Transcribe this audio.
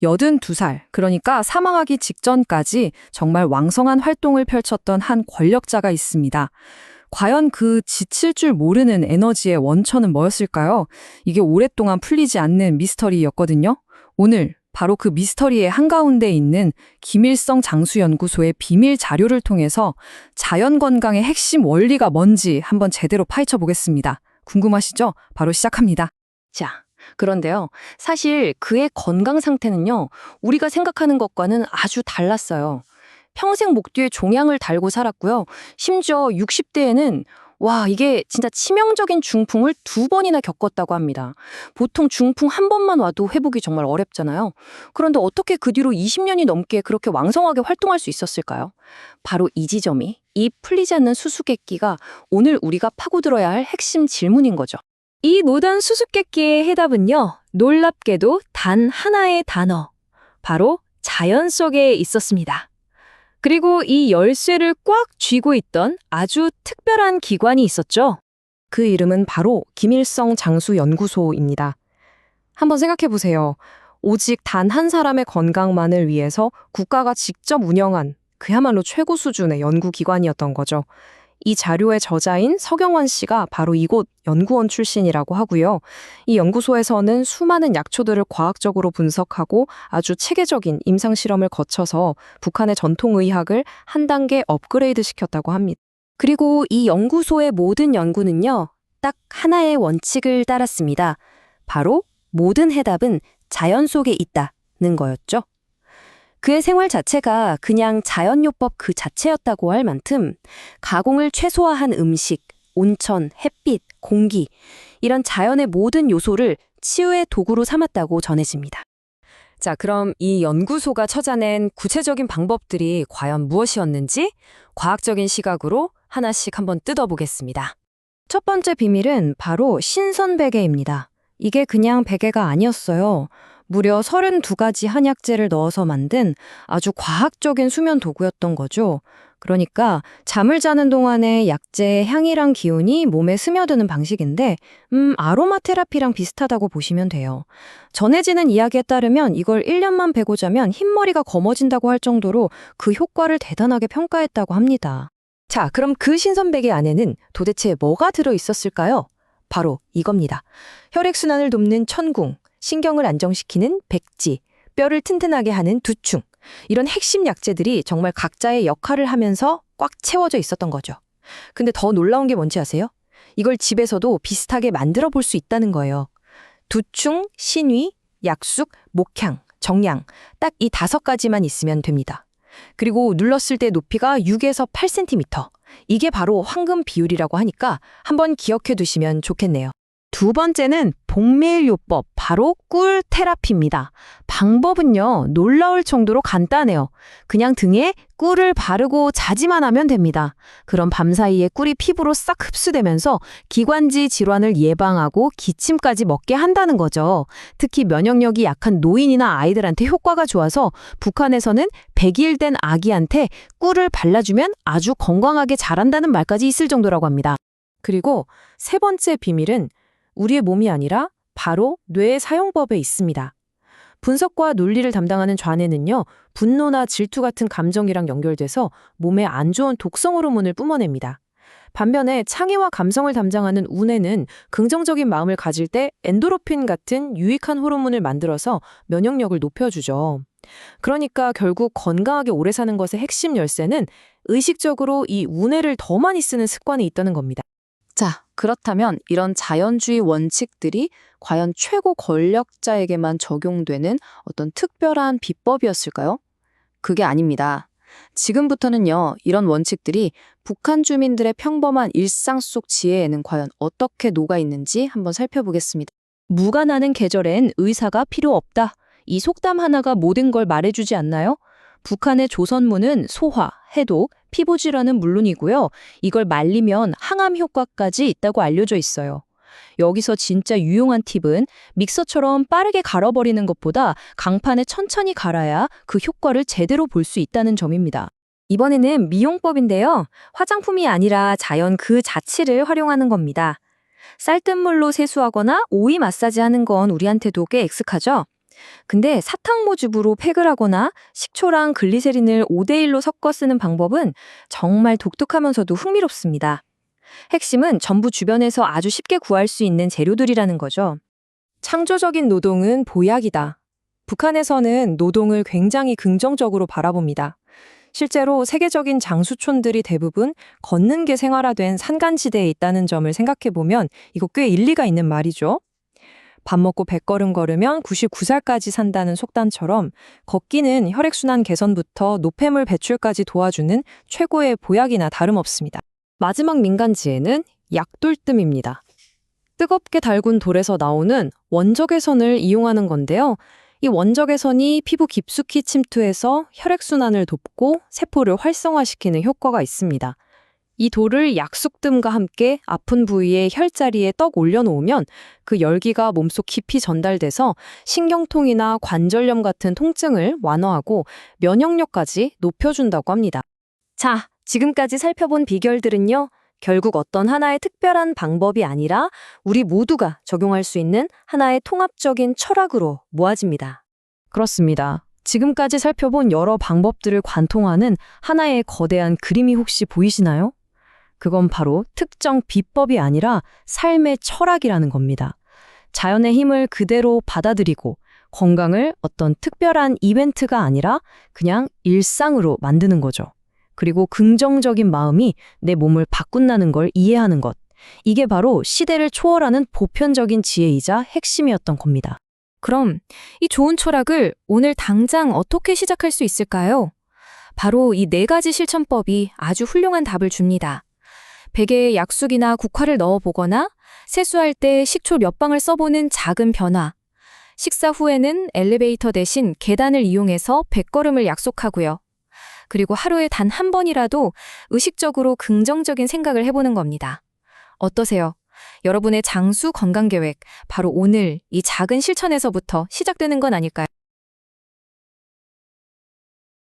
82살, 그러니까 사망하기 직전까지 정말 왕성한 활동을 펼쳤던 한 권력자가 있습니다. 과연 그 지칠 줄 모르는 에너지의 원천은 뭐였을까요? 이게 오랫동안 풀리지 않는 미스터리였거든요. 오늘 바로 그 미스터리의 한가운데 있는 김일성 장수연구소의 비밀 자료를 통해서 자연 건강의 핵심 원리가 뭔지 한번 제대로 파헤쳐 보겠습니다. 궁금하시죠? 바로 시작합니다. 자, 그런데요. 사실 그의 건강 상태는요. 우리가 생각하는 것과는 아주 달랐어요. 평생 목 뒤에 종양을 달고 살았고요. 심지어 60대에는 이게 진짜 치명적인 중풍을 2번이나 겪었다고 합니다. 보통 중풍 한 번만 와도 회복이 정말 어렵잖아요. 그런데 어떻게 그 뒤로 20년이 넘게 그렇게 왕성하게 활동할 수 있었을까요? 바로 이 지점이, 이 풀리지 않는 수수께끼가 오늘 우리가 파고들어야 할 핵심 질문인 거죠. 이 노던 수수께끼의 해답은요, 놀랍게도 단 하나의 단어, 바로 자연 속에 있었습니다. 그리고 이 열쇠를 꽉 쥐고 있던 아주 특별한 기관이 있었죠. 그 이름은 바로 김일성 장수연구소입니다. 한번 생각해 보세요. 오직 단 한 사람의 건강만을 위해서 국가가 직접 운영한 그야말로 최고 수준의 연구기관이었던 거죠. 이 자료의 저자인 서경원 씨가 바로 이곳 연구원 출신이라고 하고요. 이 연구소에서는 수많은 약초들을 과학적으로 분석하고 아주 체계적인 임상실험을 거쳐서 북한의 전통의학을 한 단계 업그레이드 시켰다고 합니다. 그리고 이 연구소의 모든 연구는요. 딱 하나의 원칙을 따랐습니다. 바로 모든 해답은 자연 속에 있다는 거였죠. 그의 생활 자체가 그냥 자연요법 그 자체였다고 할 만큼 가공을 최소화한 음식, 온천, 햇빛, 공기 이런 자연의 모든 요소를 치유의 도구로 삼았다고 전해집니다. 자, 그럼 이 연구소가 찾아낸 구체적인 방법들이 과연 무엇이었는지 과학적인 시각으로 하나씩 한번 뜯어보겠습니다. 첫 번째 비밀은 바로 신선베개입니다. 이게 그냥 베개가 아니었어요. 무려 32가지 한약재를 넣어서 만든 아주 과학적인 수면 도구였던 거죠. 그러니까 잠을 자는 동안에 약재의 향이랑 기운이 몸에 스며드는 방식인데 아로마 테라피랑 비슷하다고 보시면 돼요. 전해지는 이야기에 따르면 이걸 1년만 베고 자면 흰머리가 검어진다고 할 정도로 그 효과를 대단하게 평가했다고 합니다. 자, 그럼 그 신선베개 안에는 도대체 뭐가 들어있었을까요? 바로 이겁니다. 혈액순환을 돕는 천궁, 신경을 안정시키는 백지, 뼈를 튼튼하게 하는 두충. 이런 핵심 약재들이 정말 각자의 역할을 하면서 꽉 채워져 있었던 거죠. 근데 더 놀라운 게 뭔지 아세요? 이걸 집에서도 비슷하게 만들어 볼 수 있다는 거예요. 두충, 신위, 약숙, 목향, 정량. 딱 이 5가지만 있으면 됩니다. 그리고 눌렀을 때 높이가 6에서 8cm. 이게 바로 황금 비율이라고 하니까 한번 기억해 두시면 좋겠네요. 두 번째는 복밀요법, 바로 꿀 테라피입니다. 방법은요, 놀라울 정도로 간단해요. 그냥 등에 꿀을 바르고 자지만 하면 됩니다. 그럼 밤사이에 꿀이 피부로 싹 흡수되면서 기관지 질환을 예방하고 기침까지 먹게 한다는 거죠. 특히 면역력이 약한 노인이나 아이들한테 효과가 좋아서 북한에서는 100일 된 아기한테 꿀을 발라주면 아주 건강하게 자란다는 말까지 있을 정도라고 합니다. 그리고 세 번째 비밀은 우리의 몸이 아니라 바로 뇌의 사용법에 있습니다. 분석과 논리를 담당하는 좌뇌는요, 분노나 질투 같은 감정이랑 연결돼서 몸에 안 좋은 독성 호르몬을 뿜어냅니다. 반면에 창의와 감성을 담당하는 우뇌는 긍정적인 마음을 가질 때 엔도르핀 같은 유익한 호르몬을 만들어서 면역력을 높여주죠. 그러니까 결국 건강하게 오래 사는 것의 핵심 열쇠는 의식적으로 이 우뇌를 더 많이 쓰는 습관이 있다는 겁니다. 자, 그렇다면 이런 자연주의 원칙들이 과연 최고 권력자에게만 적용되는 어떤 특별한 비법이었을까요? 그게 아닙니다. 지금부터는요, 이런 원칙들이 북한 주민들의 평범한 일상 속 지혜에는 과연 어떻게 녹아 있는지 한번 살펴보겠습니다. 무가 나는 계절엔 의사가 필요 없다. 이 속담 하나가 모든 걸 말해주지 않나요? 북한의 조선무는 소화, 해독, 피부질환은 물론이고요. 이걸 말리면 항암 효과까지 있다고 알려져 있어요. 여기서 진짜 유용한 팁은 믹서처럼 빠르게 갈아버리는 것보다 강판에 천천히 갈아야 그 효과를 제대로 볼 수 있다는 점입니다. 이번에는 미용법인데요. 화장품이 아니라 자연 그 자체를 활용하는 겁니다. 쌀뜨물로 세수하거나 오이 마사지하는 건 우리한테도 꽤 익숙하죠? 근데 사탕 모집으로 팩을 하거나 식초랑 글리세린을 5대1로 섞어 쓰는 방법은 정말 독특하면서도 흥미롭습니다. 핵심은 전부 주변에서 아주 쉽게 구할 수 있는 재료들이라는 거죠. 창조적인 노동은 보약이다. 북한에서는 노동을 굉장히 긍정적으로 바라봅니다. 실제로 세계적인 장수촌들이 대부분 걷는 게 생활화된 산간지대에 있다는 점을 생각해보면 이거 꽤 일리가 있는 말이죠. 밥 먹고 100걸음 걸으면 99살까지 산다는 속담처럼 걷기는 혈액순환 개선부터 노폐물 배출까지 도와주는 최고의 보약이나 다름없습니다. 마지막 민간지혜는 약돌뜸입니다. 뜨겁게 달군 돌에서 나오는 원적외선을 이용하는 건데요. 이 원적외선이 피부 깊숙이 침투해서 혈액순환을 돕고 세포를 활성화시키는 효과가 있습니다. 이 돌을 약숙뜸과 함께 아픈 부위에 혈자리에 떡 올려놓으면 그 열기가 몸속 깊이 전달돼서 신경통이나 관절염 같은 통증을 완화하고 면역력까지 높여준다고 합니다. 자, 지금까지 살펴본 비결들은요, 결국 어떤 하나의 특별한 방법이 아니라 우리 모두가 적용할 수 있는 하나의 통합적인 철학으로 모아집니다. 그렇습니다. 지금까지 살펴본 여러 방법들을 관통하는 하나의 거대한 그림이 혹시 보이시나요? 그건 바로 특정 비법이 아니라 삶의 철학이라는 겁니다. 자연의 힘을 그대로 받아들이고 건강을 어떤 특별한 이벤트가 아니라 그냥 일상으로 만드는 거죠. 그리고 긍정적인 마음이 내 몸을 바꾼다는 걸 이해하는 것. 이게 바로 시대를 초월하는 보편적인 지혜이자 핵심이었던 겁니다. 그럼 이 좋은 철학을 오늘 당장 어떻게 시작할 수 있을까요? 바로 이 4가지 실천법이 아주 훌륭한 답을 줍니다. 베개에 약숙이나 국화를 넣어보거나 세수할 때 식초 몇 방울 써보는 작은 변화. 식사 후에는 엘리베이터 대신 계단을 이용해서 100걸음을 약속하고요. 그리고 하루에 단 한 번이라도 의식적으로 긍정적인 생각을 해보는 겁니다. 어떠세요? 여러분의 장수 건강 계획, 바로 오늘 이 작은 실천에서부터 시작되는 건 아닐까요?